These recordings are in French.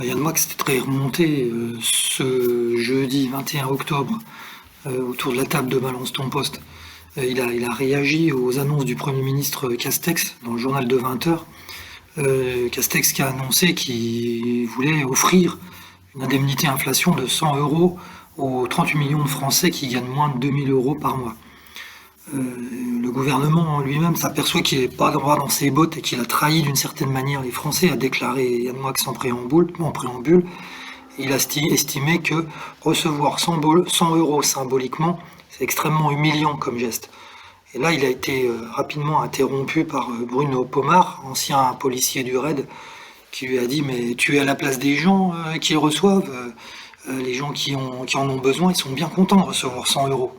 Yann Moix était très remonté ce jeudi 21 octobre autour de la table de Balance ton poste. Il a réagi aux annonces du Premier ministre Castex dans le journal de 20 heures. Castex qui a annoncé qu'il voulait offrir une indemnité inflation de 100 euros aux 38 millions de Français qui gagnent moins de 2000 euros par mois. Le gouvernement lui-même s'aperçoit qu'il n'est pas droit dans ses bottes et qu'il a trahi d'une certaine manière les Français, a déclaré Yann Moix en préambule. Il a estimé que recevoir 100 euros symboliquement, c'est extrêmement humiliant comme geste. Et là, il a été rapidement interrompu par Bruno Pomar, ancien policier du RAID, qui lui a dit mais tu es à la place des gens qui le reçoivent, les gens qui en ont besoin, ils sont bien contents de recevoir 100 euros.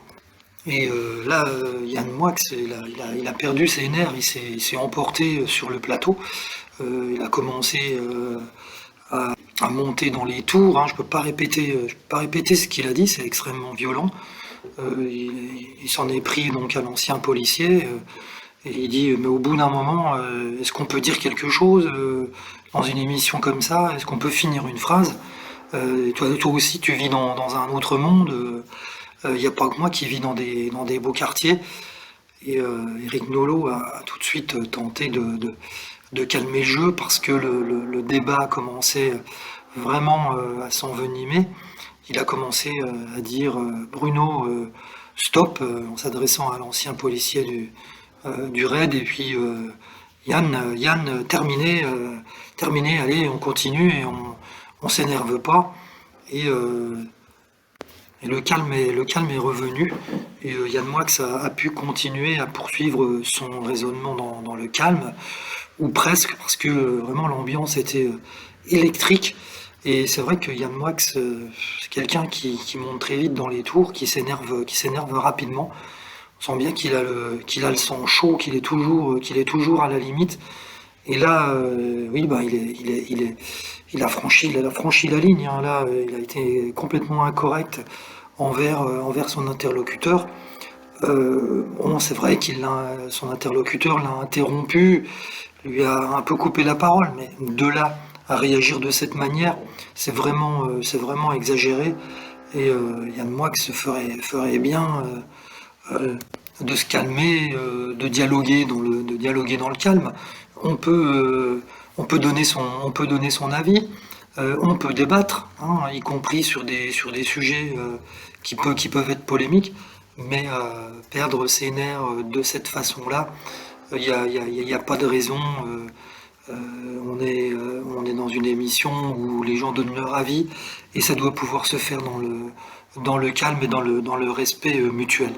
Et là, Yann Moix, il a perdu ses nerfs, il s'est emporté sur le plateau. Il a commencé à monter dans les tours. Je peux pas répéter ce qu'il a dit, c'est extrêmement violent. Il s'en est pris donc à l'ancien policier. Et il dit mais au bout d'un moment, est-ce qu'on peut dire quelque chose dans une émission comme ça? Est-ce qu'on peut finir une phrase? Toi aussi, tu vis dans un autre monde. Il n'y a pas que moi qui vis dans des beaux quartiers. Et Éric Nolot a tout de suite tenté de calmer le jeu parce que le débat commençait vraiment à s'envenimer. Il a commencé à dire Bruno, stop, en s'adressant à l'ancien policier du RAID. Et puis Yann, terminé, allez, on continue et on s'énerve pas. Et le calme est revenu, et Yann Moix a pu continuer à poursuivre son raisonnement dans le calme, ou presque, parce que vraiment l'ambiance était électrique. Et c'est vrai que Yann Moix, c'est quelqu'un qui monte très vite dans les tours, qui s'énerve rapidement. On sent bien qu'il a le sang chaud, qu'il est toujours à la limite. Et là, oui, bah, il a franchi la ligne. Là, il a été complètement incorrect envers son interlocuteur. Bon, c'est vrai son interlocuteur l'a interrompu, lui a un peu coupé la parole, mais de là à réagir de cette manière, c'est vraiment exagéré. Et Yann Moix ferait bien de se calmer, de dialoguer dans le calme. On peut donner son avis, on peut débattre, y compris sur des sujets qui peuvent être polémiques, mais perdre ses nerfs de cette façon-là, il n'y a pas de raison. On est dans une émission où les gens donnent leur avis et ça doit pouvoir se faire dans le calme et dans le respect mutuel.